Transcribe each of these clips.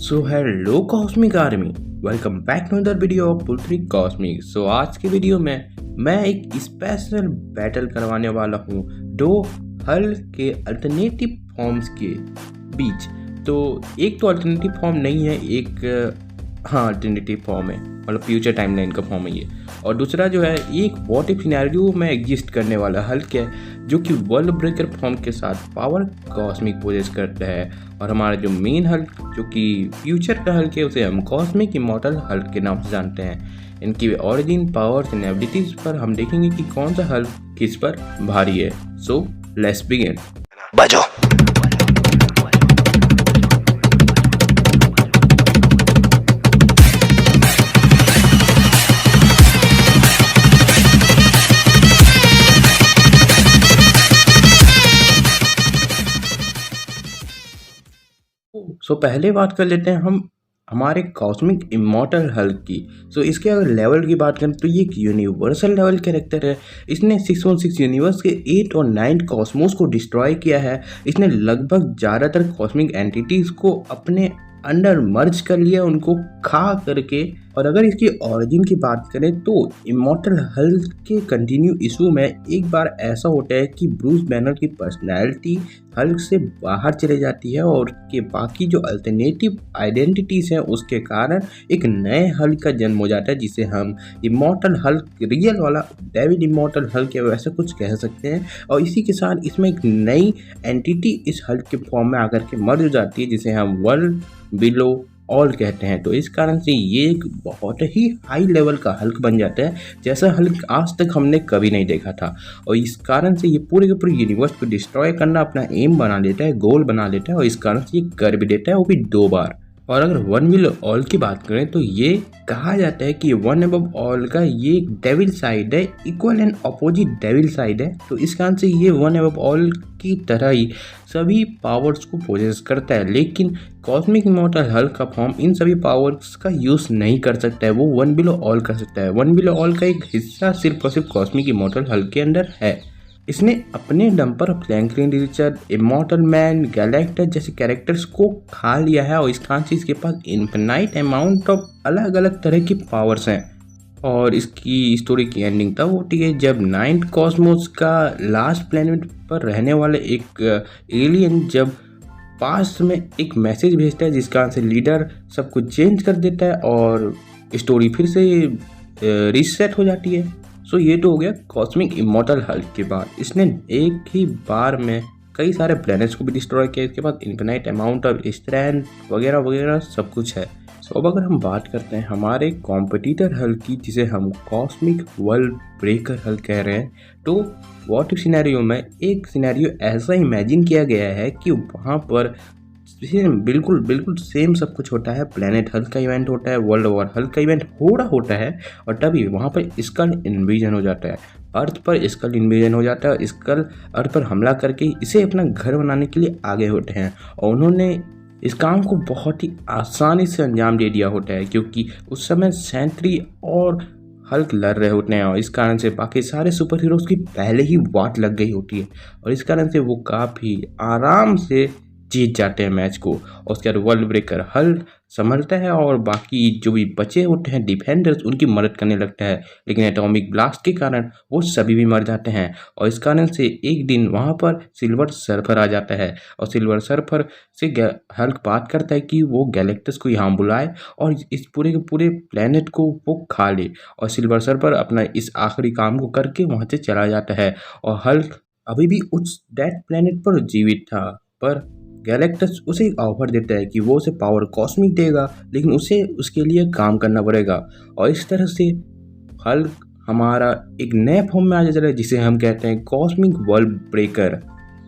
So hello cosmic army, welcome back to another video of poultry cosmic. So आज की video में मैं एक स्पेशल बैटल करवाने वाला हूँ दो हल के अल्टरनेटिव फॉर्म्स के बीच। तो एक तो अल्टरनेटिव फॉर्म नहीं है, एक अल्टरनेटिव फॉर्म है, मतलब फ्यूचर टाइमलाइन का फॉर्म है ये। और दूसरा जो है एक व्हाट इफ सिनेरियो में एग्जिस्ट करने वाला हल्क है जो कि वर्ल्ड ब्रेकर फॉर्म के साथ पावर कॉस्मिक पोजेस करता है। और हमारा जो मेन हल्क जो कि फ्यूचर का हल्क है उसे हम कॉस्मिक इमॉर्टल हल्क के नाम से जानते हैं। इनकी ओरिजिन, पावर्स एंड एबिलिटीज पर हम देखेंगे कि कौन सा हल्क किस पर भारी है। So let's begin. बजो। सो पहले बात कर लेते हैं हम हमारे कॉस्मिक इमॉर्टल हल्क की। सो इसके अगर लेवल की बात करें तो ये एक यूनिवर्सल लेवल कैरेक्टर है। इसने 616 यूनिवर्स के 8 और 9 कॉस्मोस को डिस्ट्रॉय किया है। इसने लगभग ज़्यादातर कॉस्मिक एंटिटीज़ को अपने अंडर मर्ज कर लिया, उनको खा करके। और अगर इसकी ओरिजिन की बात करें तो इमॉर्टल हल्क के कंटिन्यू इशू में एक बार ऐसा होता है कि ब्रूस बैनर की पर्सनैलिटी हल्क से बाहर चले जाती है और के बाकी जो अल्टरनेटिव आइडेंटिटीज़ हैं उसके कारण एक नए हल्क का जन्म हो जाता है जिसे हम इमॉर्टल हल्क, रियल वाला डेविड इमॉर्टल हल्क या वैसा कुछ कह सकते हैं। और इसी के साथ इसमें एक नई एंटिटी इस हल्क के फॉर्म में आकर के मर्ज हो जाती है जिसे हम वर्ल्ड बिलो ऑल कहते हैं। तो इस कारण से ये एक बहुत ही हाई लेवल का हल्क बन जाता है जैसा हल्क आज तक हमने कभी नहीं देखा था। और इस कारण से ये पूरे के पूरे यूनिवर्स को डिस्ट्रॉय करना अपना एम बना लेता है, गोल बना लेता है। और इस कारण से ये कर भी देता है, वो भी 2 बार। और अगर वन विल ऑल की बात करें तो ये कहा जाता है कि वन अबव ऑल का ये एक डेविल साइड है, equal and opposite devil side है। तो इस कारण से ये वन अबव ऑल की तरह ही सभी पावर्स को पोजेस करता है, लेकिन कॉस्मिक इमॉर्टल हल्क का फॉर्म इन सभी पावर्स का यूज़ नहीं कर सकता है, वो वन बिलो ऑल कर सकता है। वन बिलो ऑल का एक हिस्सा सिर्फ और सिर्फ कॉस्मिक इमॉर्टल हल्क के अंदर है। इसने अपने दम पर फ्रैंकलिन रिचर्ड, इमॉर्टल मैन, गैलेक्टर जैसे कैरेक्टर्स को खा लिया है। और इस कारण से इसके पास इन्फिनाइट अमाउंट ऑफ अलग अलग तरह की पावर्स हैं। और इसकी स्टोरी की एंडिंग तब होती है जब 9th कॉस्मोस का लास्ट प्लेनेट पर रहने वाले एक एलियन जब पास्ट में एक मैसेज भेजता है जिस कारण से लीडर सब कुछ चेंज कर देता है और स्टोरी फिर से रीसेट हो जाती है। सो ये तो हो गया कॉस्मिक इमॉर्टल हल्क के बाद। इसने एक ही बार में कई सारे प्लैनेट्स को भी डिस्ट्रॉय किया। इसके बाद इन्फिनाइट अमाउंट ऑफ स्ट्रेंथ वगैरह वगैरह सब कुछ है। सो अब अगर हम बात करते हैं हमारे कॉम्पिटिटर हल्क की जिसे हम कॉस्मिक वर्ल्ड ब्रेकर हल्क कह रहे हैं, तो व्हाट इफ सिनेरियो में एक सिनेरियो ऐसा इमेजिन किया गया है कि वहाँ पर बिल्कुल सेम सब कुछ होता है। प्लेनेट हल्क का इवेंट होता है, वर्ल्ड वॉर हल्क का इवेंट होता है और तभी वहाँ पर स्कल इन्वेजन हो जाता है। अर्थ पर स्कल इन्वेजन हो जाता है। स्कल अर्थ पर हमला करके इसे अपना घर बनाने के लिए आगे होते हैं और उन्होंने इस काम को बहुत ही आसानी से अंजाम दे दिया होता है क्योंकि उस समय सेंट्री और हल्क लड़ रहे होते हैं और इस कारण से बाकी सारे सुपर हीरोज़ की पहले ही वाट लग गई होती है और इस कारण से वो काफ़ी आराम से जीत जाते हैं मैच को। और उसके बाद वर्ल्ड ब्रेकर हल्क संभलता है और बाकी जो भी बचे होते हैं डिफेंडर्स उनकी मदद करने लगता है, लेकिन एटॉमिक ब्लास्ट के कारण वो सभी भी मर जाते हैं। और इस कारण से एक दिन वहाँ पर सिल्वर सर्फर आ जाता है और सिल्वर सर्फर से हल्क बात करता है कि वो गैलेक्टस को यहाँ बुलाए और इस पूरे के पूरे प्लेनेट को वो खा ले। और सिल्वर सर्फर अपना इस आखिरी काम को करके वहाँ से चला जाता है और हल्क अभी भी उस डेड प्लेनेट पर जीवित था, पर गैलेक्टस उसे एक ऑफर देता है कि वो उसे पावर कॉस्मिक देगा, लेकिन उसे उसके लिए काम करना पड़ेगा। और इस तरह से हल्क हमारा एक नए फॉर्म में आ जाता है जिसे हम कहते हैं कॉस्मिक वर्ल्ड ब्रेकर।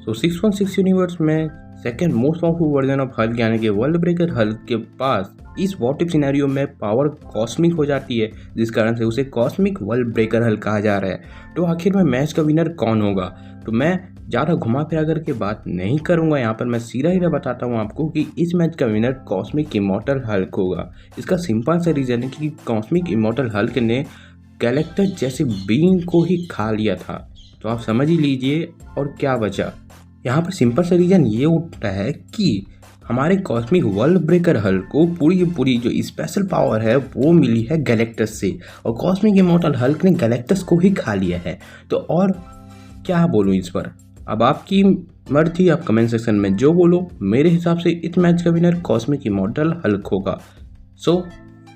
तो 616 यूनिवर्स में second most powerful version of Hulk यानी कि वर्ल्ड ब्रेकर हल्क के पास इस व्हाट इफ सिनेरियो में पावर कॉस्मिक हो जाती है जिस कारण से उसे कॉस्मिक वर्ल्ड ब्रेकर हल्क कहा जा रहा है। तो आखिर में मैच का विनर कौन होगा? तो मैं ज़्यादा घुमा फिरा करके बात नहीं करूँगा, यहाँ पर मैं सीधा बताता हूँ आपको कि इस मैच का विनर कॉस्मिक इमॉर्टल हल्क होगा। इसका सिंपल सा रीज़न है कि कॉस्मिक इमॉर्टल हल्क ने गैलेक्टर जैसे बीइंग को ही खा लिया था। तो आप समझ ही लीजिए और क्या बचा। यहाँ पर सिंपल सा रीज़न ये उठता है कि हमारे कॉस्मिक वर्ल्ड ब्रेकर हल्क को पूरी की पूरी जो स्पेशल पावर है वो मिली है गैलेक्टस से, और कॉस्मिक इमॉर्टल हल्क ने गैलेक्टस को ही खा लिया है। तो और क्या बोलूँ इस पर, अब आपकी मर्जी, आप कमेंट सेक्शन में जो बोलो। मेरे हिसाब से इस मैच का विनर कॉस्मिक इमॉर्टल हल्क होगा। सो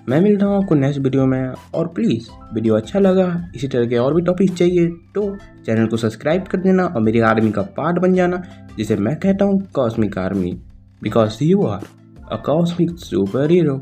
मैं मिलता हूँ आपको नेक्स्ट वीडियो में, और प्लीज़ वीडियो अच्छा लगा, इसी तरह के और भी टॉपिक चाहिए तो चैनल को सब्सक्राइब कर देना और मेरी आर्मी का पार्ट बन जाना, जिसे मैं कहता हूँ cosmic army, because you are a cosmic super hero.